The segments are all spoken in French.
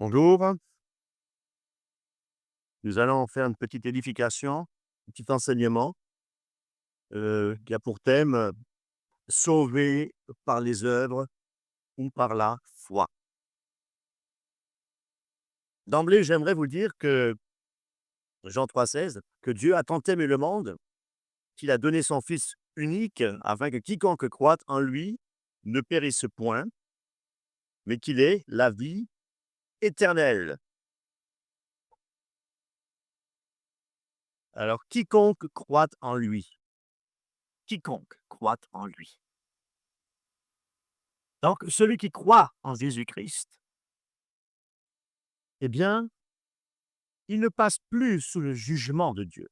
Bonjour, nous allons faire une petite édification, un petit enseignement qui a pour thème sauver par les œuvres ou par la foi. D'emblée, j'aimerais vous dire que Jean 3,16, que Dieu a tant aimé le monde qu'il a donné son Fils unique afin que quiconque croit en lui ne périsse point, mais qu'il ait la vie éternelle. Alors, quiconque croit en lui, quiconque croit en lui. Donc, celui qui croit en Jésus-Christ, eh bien, il ne passe plus sous le jugement de Dieu,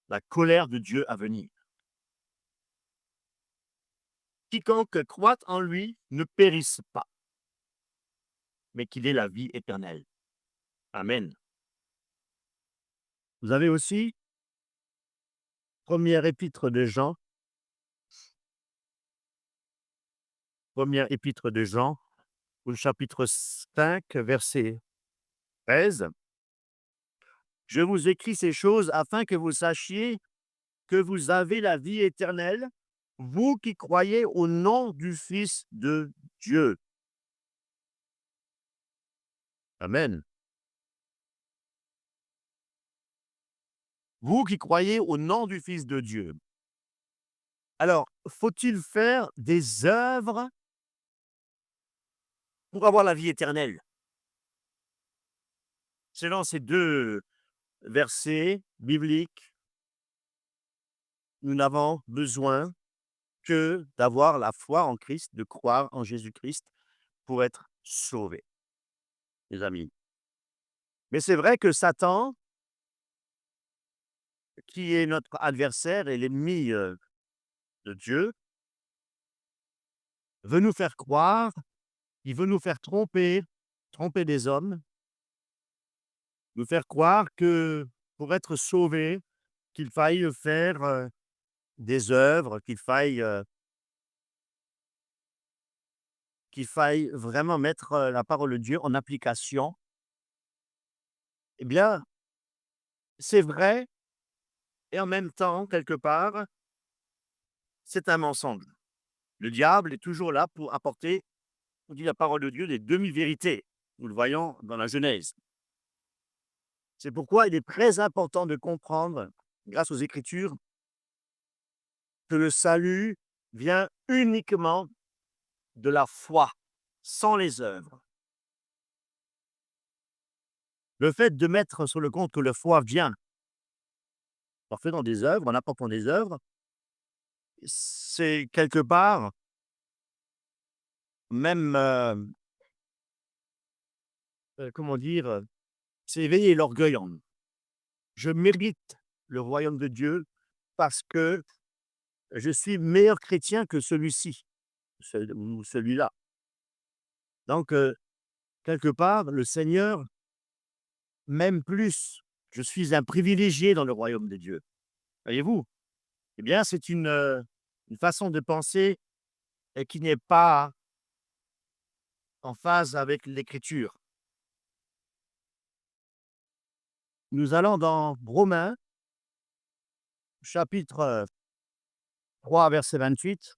la colère de Dieu à venir. Quiconque croit en lui ne périsse pas, mais qu'il ait la vie éternelle. Amen. Vous avez aussi, première épître de Jean, première épître de Jean, au chapitre 5, verset 13. Je vous écris ces choses afin que vous sachiez que vous avez la vie éternelle, vous qui croyez au nom du Fils de Dieu. Amen. Vous qui croyez au nom du Fils de Dieu. Alors, faut-il faire des œuvres pour avoir la vie éternelle? Selon ces deux versets bibliques, nous n'avons besoin que d'avoir la foi en Christ, de croire en Jésus-Christ pour être sauvés, les amis. Mais c'est vrai que Satan, qui est notre adversaire et l'ennemi de Dieu, veut nous faire croire, il veut nous faire tromper des hommes, nous faire croire que pour être sauvés, qu'il faille faire des œuvres, qu'il faille vraiment mettre la parole de Dieu en application. Eh bien, c'est vrai et en même temps, quelque part, c'est un mensonge. Le diable est toujours là pour apporter, on dit la parole de Dieu, des demi-vérités. Nous le voyons dans la Genèse. C'est pourquoi il est très important de comprendre, grâce aux Écritures, que le salut vient uniquement de la foi, sans les œuvres. Le fait de mettre sur le compte que la foi vient en faisant des œuvres, en apportant des œuvres, c'est quelque part même, comment dire? C'est éveiller l'orgueil en nous. Je mérite le royaume de Dieu parce que je suis meilleur chrétien que celui-ci, ou celui-là. Donc, quelque part, le Seigneur m'aime plus. Je suis un privilégié dans le royaume de Dieu. Voyez-vous? Eh bien, c'est une façon de penser qui n'est pas en phase avec l'Écriture. Nous allons dans Romains, chapitre 3, verset 28.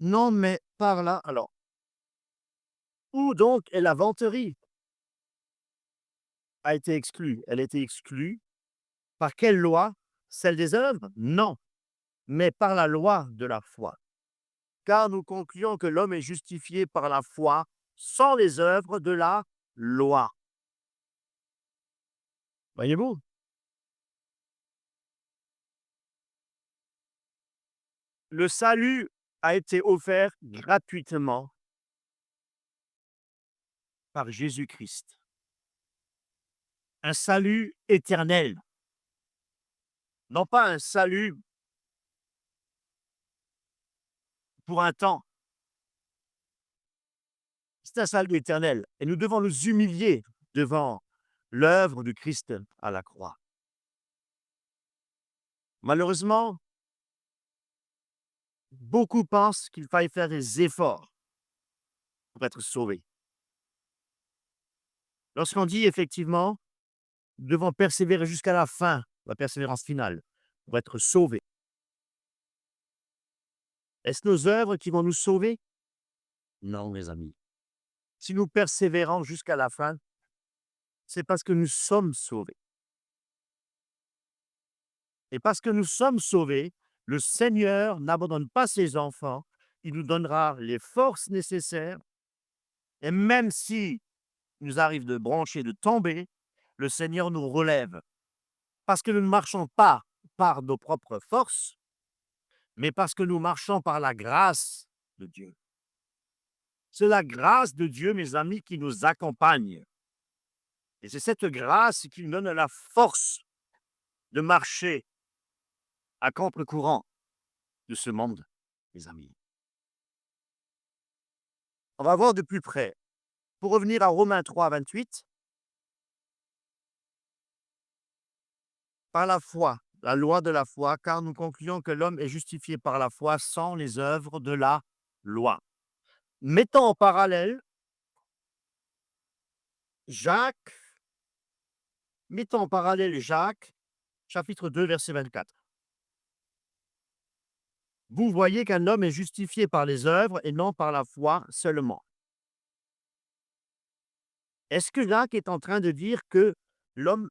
Non, mais par là, alors, où donc est la vanterie? A été exclue. Elle a été exclue par quelle loi? Celle des œuvres? Non, mais par la loi de la foi. Car nous concluons que l'homme est justifié par la foi sans les œuvres de la loi. Voyez-vous? Le salut a été offert gratuitement par Jésus-Christ. Un salut éternel, non pas un salut pour un temps. C'est un salut éternel et nous devons nous humilier devant l'œuvre de Christ à la croix. Malheureusement, beaucoup pensent qu'il faille faire des efforts pour être sauvé. Lorsqu'on dit effectivement, nous devons persévérer jusqu'à la fin, la persévérance finale, pour être sauvés. Est-ce nos œuvres qui vont nous sauver? Non, mes amis. Si nous persévérons jusqu'à la fin, c'est parce que nous sommes sauvés. Et parce que nous sommes sauvés, le Seigneur n'abandonne pas ses enfants. Il nous donnera les forces nécessaires. Et même si il nous arrive de broncher, de tomber, le Seigneur nous relève. Parce que nous ne marchons pas par nos propres forces, mais parce que nous marchons par la grâce de Dieu. C'est la grâce de Dieu, mes amis, qui nous accompagne. Et c'est cette grâce qui nous donne la force de marcher à contre-courant de ce monde, mes amis. On va voir de plus près. Pour revenir à Romains 3, 28, par la foi, la loi de la foi, car nous concluons que l'homme est justifié par la foi sans les œuvres de la loi. Mettons en parallèle Jacques, mettons en parallèle Jacques, chapitre 2, verset 24. Vous voyez qu'un homme est justifié par les œuvres et non par la foi seulement. Est-ce que Jacques est en train de dire que l'homme,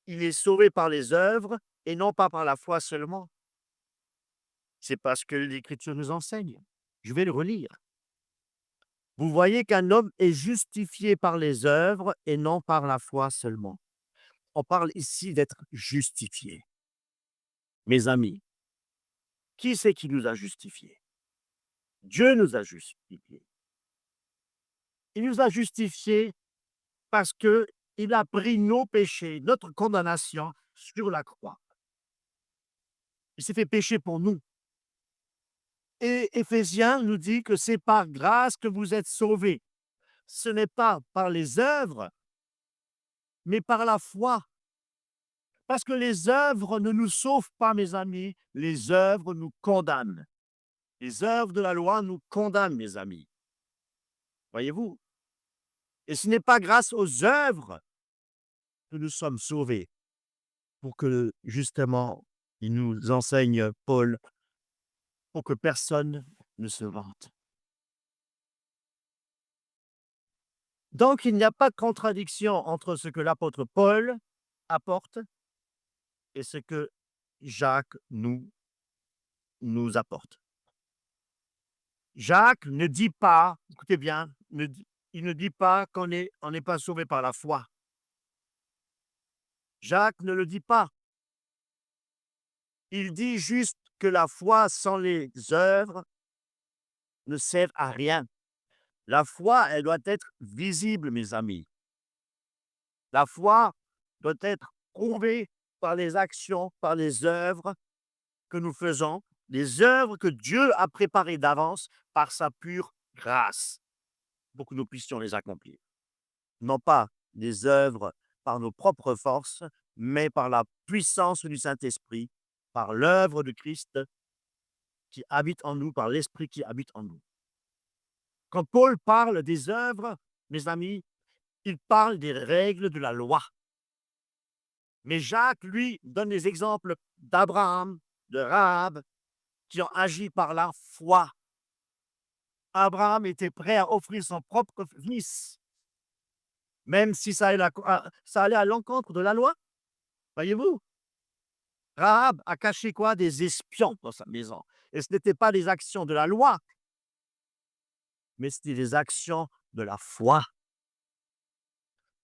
il est sauvé par les œuvres et non pas par la foi seulement? C'est parce que l'Écriture nous enseigne. Je vais le relire. Vous voyez qu'un homme est justifié par les œuvres et non par la foi seulement. On parle ici d'être justifié. Mes amis, qui c'est qui nous a justifiés? Dieu nous a justifiés. Il nous a justifiés parce qu'il a pris nos péchés, notre condamnation sur la croix. Il s'est fait pécher pour nous. Et Éphésiens nous dit que c'est par grâce que vous êtes sauvés. Ce n'est pas par les œuvres, mais par la foi. Parce que les œuvres ne nous sauvent pas, mes amis, les œuvres nous condamnent. Les œuvres de la loi nous condamnent, mes amis. Voyez-vous? Et ce n'est pas grâce aux œuvres que nous sommes sauvés, pour que justement, il nous enseigne, Paul, pour que personne ne se vante. Donc, il n'y a pas de contradiction entre ce que l'apôtre Paul apporte et ce que Jacques nous apporte. Jacques ne dit pas, écoutez bien, il ne dit pas qu'on n'est pas sauvé par la foi. Jacques ne le dit pas. Il dit juste que la foi sans les œuvres ne sert à rien. La foi, elle doit être visible, mes amis. La foi doit être prouvée par les actions, par les œuvres que nous faisons, les œuvres que Dieu a préparées d'avance par sa pure grâce, pour que nous puissions les accomplir. Non pas des œuvres par nos propres forces, mais par la puissance du Saint-Esprit, par l'œuvre de Christ qui habite en nous, par l'Esprit qui habite en nous. Quand Paul parle des œuvres, mes amis, il parle des règles de la loi. Mais Jacques, lui, donne des exemples d'Abraham, de Rahab, qui ont agi par la foi. Abraham était prêt à offrir son propre fils, même si ça allait à l'encontre de la loi. Voyez-vous? Rahab a caché quoi? Des espions dans sa maison. Et ce n'était pas des actions de la loi, mais c'était des actions de la foi.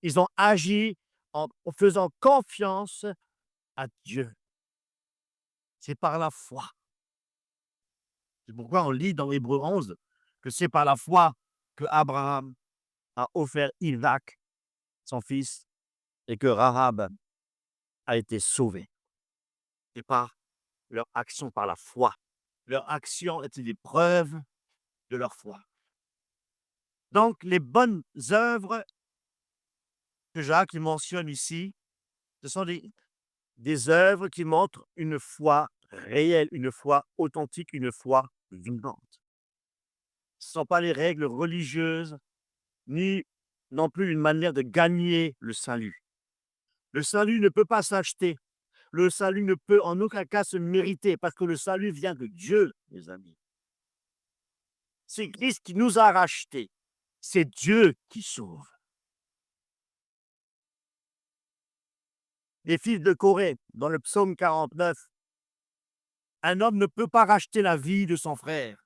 Ils ont agi en faisant confiance à Dieu. C'est par la foi. C'est pourquoi on lit dans Hébreux 11 que c'est par la foi que Abraham a offert Isaac, son fils, et que Rahab a été sauvée. C'est par leur action, par la foi. Leur action était des preuves de leur foi. Donc, les bonnes œuvres que Jacques mentionne ici, ce sont des œuvres qui montrent une foi réelle, une foi authentique, une foi vivante. Ce ne sont pas les règles religieuses, ni non plus une manière de gagner le salut. Le salut ne peut pas s'acheter. Le salut ne peut en aucun cas se mériter parce que le salut vient de Dieu, mes amis. C'est Christ qui nous a rachetés. C'est Dieu qui sauve. Les fils de Corée, dans le psaume 49, un homme ne peut pas racheter la vie de son frère,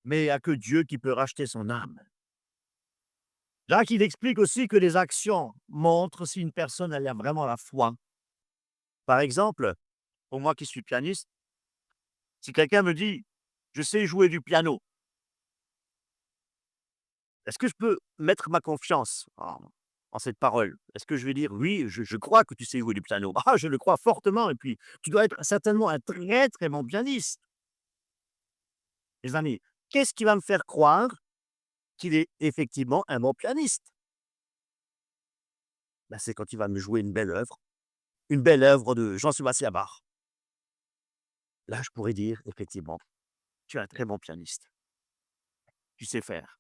mais il n'y a que Dieu qui peut racheter son âme. Jacques, il explique aussi que les actions montrent si une personne elle a vraiment la foi. Par exemple, pour moi qui suis pianiste, si quelqu'un me dit je sais jouer du piano, est-ce que je peux mettre ma confiance en cette parole? Est-ce que je vais dire oui, je crois que tu sais jouer du piano? Ah, je le crois fortement, et puis tu dois être certainement un très très bon pianiste. Les amis, qu'est-ce qui va me faire croire qu'il est effectivement un bon pianiste? Ben, c'est quand il va me jouer une belle œuvre de Jean-Sébastien Bach. Là, je pourrais dire effectivement, tu es un très bon pianiste. Tu sais faire.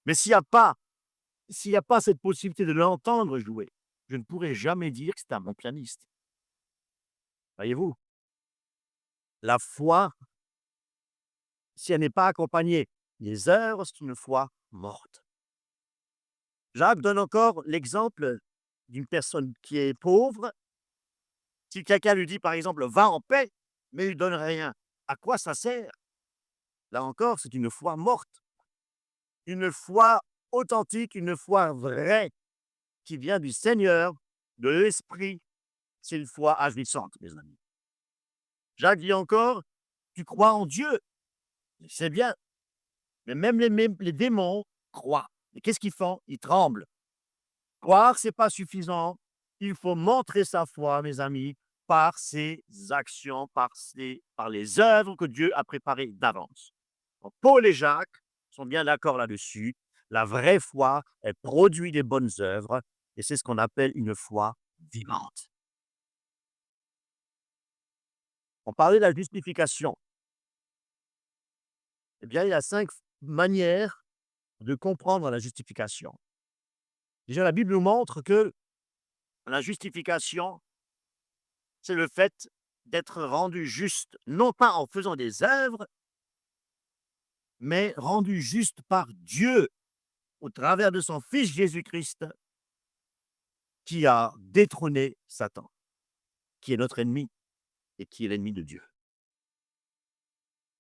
Mais s'il y a pas cette possibilité de l'entendre jouer, je ne pourrai jamais dire que c'est un bon pianiste. Voyez-vous? La foi, si elle n'est pas accompagnée des œuvres, c'est une foi morte. Jacques donne encore l'exemple d'une personne qui est pauvre. Si quelqu'un lui dit, par exemple: «Va en paix», mais il ne donne rien, à quoi ça sert? Là encore, c'est une foi morte, une foi authentique, une foi vraie qui vient du Seigneur, de l'Esprit. C'est une foi agissante, mes amis. Jacques dit encore: «Tu crois en Dieu». C'est bien, mais même les démons croient. Et qu'est-ce qu'ils font? Ils tremblent. Croire, c'est pas suffisant. Il faut montrer sa foi, mes amis, par ses actions, par les œuvres que Dieu a préparées d'avance. Donc, Paul et Jacques sont bien d'accord là-dessus. La vraie foi, elle produit des bonnes œuvres, et c'est ce qu'on appelle une foi vivante. On parlait de la justification. Eh bien, il y a 5 manières de comprendre la justification. Déjà, la Bible nous montre que la justification, c'est le fait d'être rendu juste, non pas en faisant des œuvres, mais rendu juste par Dieu au travers de son Fils Jésus-Christ qui a détrôné Satan, qui est notre ennemi et qui est l'ennemi de Dieu.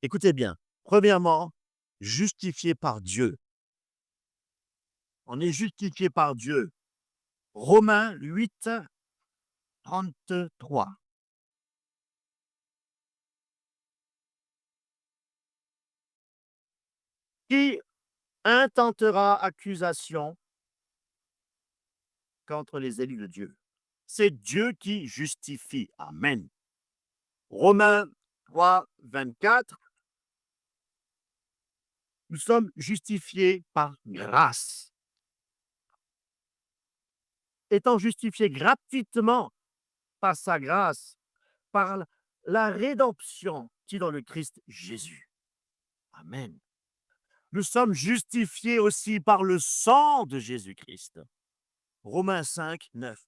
Écoutez bien, premièrement, justifié par Dieu. On est justifié par Dieu. Romains 8, 33. Qui intentera accusation contre les élus de Dieu? C'est Dieu qui justifie. Amen. Romains 3, 24. Nous sommes justifiés par grâce. Étant justifiés gratuitement par sa grâce, par la rédemption qui est dans le Christ Jésus. Amen. Nous sommes justifiés aussi par le sang de Jésus-Christ. Romains 5, 9.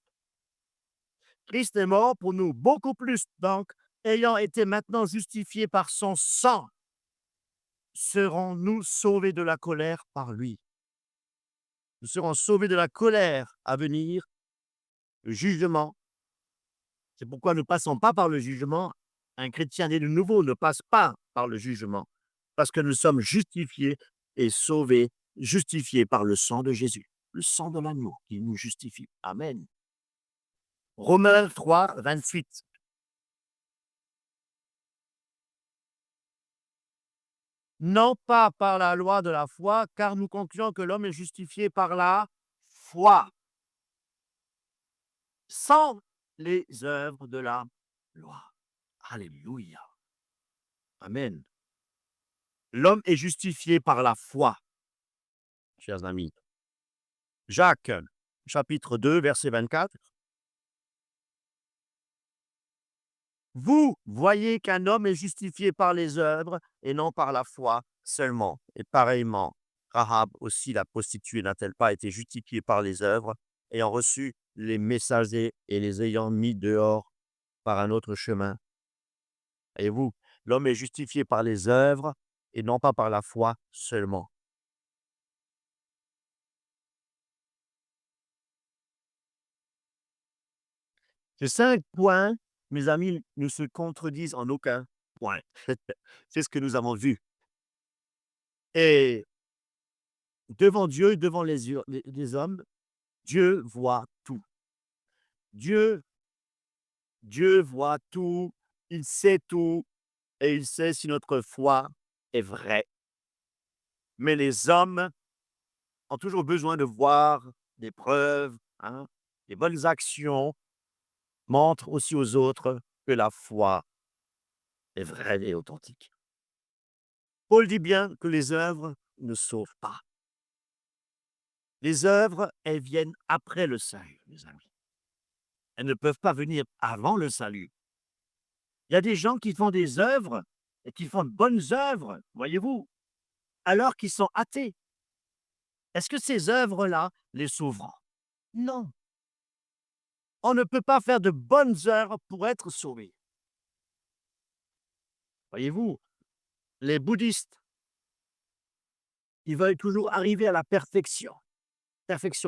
Christ est mort pour nous, beaucoup plus donc, ayant été maintenant justifiés par son sang, serons-nous sauvés de la colère par lui. Nous serons sauvés de la colère à venir, le jugement. C'est pourquoi nous ne passons pas par le jugement. Un chrétien né de nouveau ne passe pas par le jugement, parce que nous sommes justifiés et sauvés, justifiés par le sang de Jésus, le sang de l'agneau qui nous justifie. Amen. Romains 3, 28. Non pas par la loi de la foi, car nous concluons que l'homme est justifié par la foi, sans les œuvres de la loi. Alléluia. Amen. L'homme est justifié par la foi, chers amis. Jacques, chapitre 2, verset 24. Vous voyez qu'un homme est justifié par les œuvres et non par la foi seulement. Et pareillement, Rahab aussi, la prostituée, n'a-t-elle pas été justifiée par les œuvres, ayant reçu les messagers et les ayant mis dehors par un autre chemin? Et vous, l'homme est justifié par les œuvres et non pas par la foi seulement. Ces 5 points, mes amis, ne se contredisent en aucun point. C'est ce que nous avons vu. Et devant Dieu, devant les hommes, Dieu voit tout. Dieu, Dieu voit tout, il sait tout et il sait si notre foi est vraie. Mais les hommes ont toujours besoin de voir des preuves, hein, des bonnes actions montrent aussi aux autres que la foi est vraie et authentique. Paul dit bien que les œuvres ne sauvent pas. Les œuvres, elles viennent après le salut, mes amis. Elles ne peuvent pas venir avant le salut. Il y a des gens qui font des œuvres et qui font de bonnes œuvres, voyez-vous, alors qu'ils sont athées. Est-ce que ces œuvres-là les sauveront? Non. On ne peut pas faire de bonnes œuvres pour être sauvé. Voyez-vous, les bouddhistes, ils veulent toujours arriver à la perfection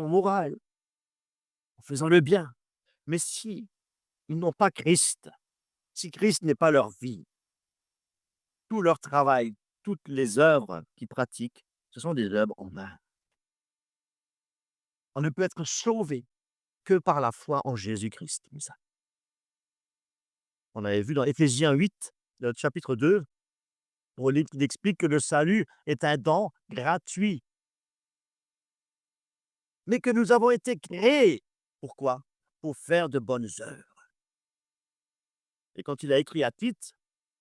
morale, en faisant le bien. Mais si ils n'ont pas Christ, si Christ n'est pas leur vie, tout leur travail, toutes les œuvres qu'ils pratiquent, ce sont des œuvres en vain. On ne peut être sauvé que par la foi en Jésus-Christ. On avait vu dans Éphésiens 8, le chapitre 2, où il explique que le salut est un don gratuit, mais que nous avons été créés. Pourquoi? Pour faire de bonnes œuvres. Et quand il a écrit à Tite,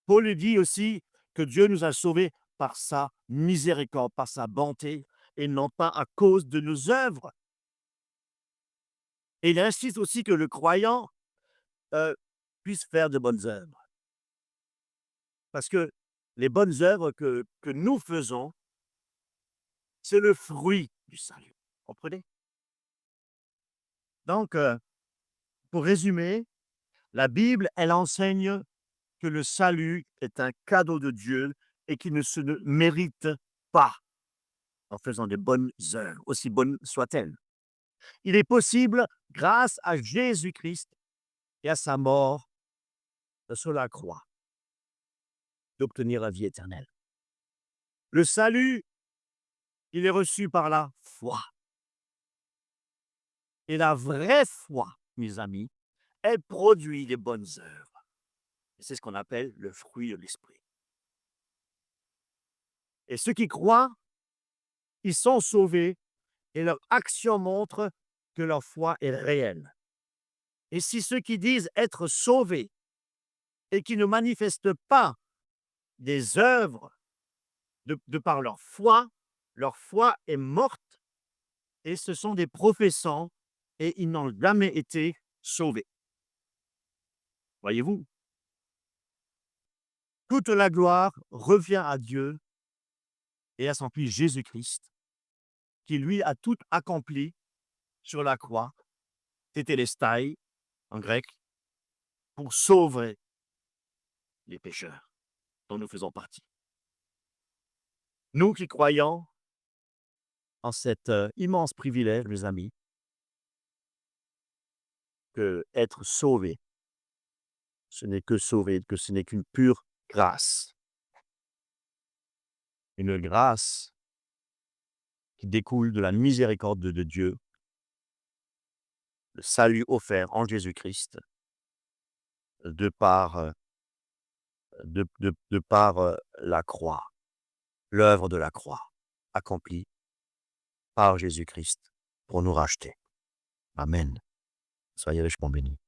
Paul lui dit aussi que Dieu nous a sauvés par sa miséricorde, par sa bonté, et non pas à cause de nos œuvres. Et il insiste aussi que le croyant puisse faire de bonnes œuvres. Parce que les bonnes œuvres que nous faisons, c'est le fruit du salut. Comprenez? Donc, pour résumer, la Bible, elle enseigne que le salut est un cadeau de Dieu et qu'il ne se mérite pas en faisant de bonnes œuvres, aussi bonnes soient-elles. Il est possible, grâce à Jésus-Christ et à sa mort sur la croix, d'obtenir la vie éternelle. Le salut, il est reçu par la foi. Et la vraie foi, mes amis, elle produit les bonnes œuvres. Et c'est ce qu'on appelle le fruit de l'esprit. Et ceux qui croient, ils sont sauvés et leur action montre que leur foi est réelle. Et si ceux qui disent être sauvés et qui ne manifestent pas des œuvres de par leur foi est morte et ce sont des professants et ils n'ont jamais été sauvés. Voyez-vous, toute la gloire revient à Dieu et à son Fils Jésus-Christ, qui lui a tout accompli sur la croix, tétélestai en grec, pour sauver les pécheurs dont nous faisons partie. Nous qui croyons en cet immense privilège, mes amis, que être sauvé, ce n'est que sauvé, que ce n'est qu'une pure grâce. Une grâce qui découle de la miséricorde de Dieu, le salut offert en Jésus-Christ, de par, de par la croix, l'œuvre de la croix, accomplie par Jésus-Christ pour nous racheter. Amen. Soyez richement bénis.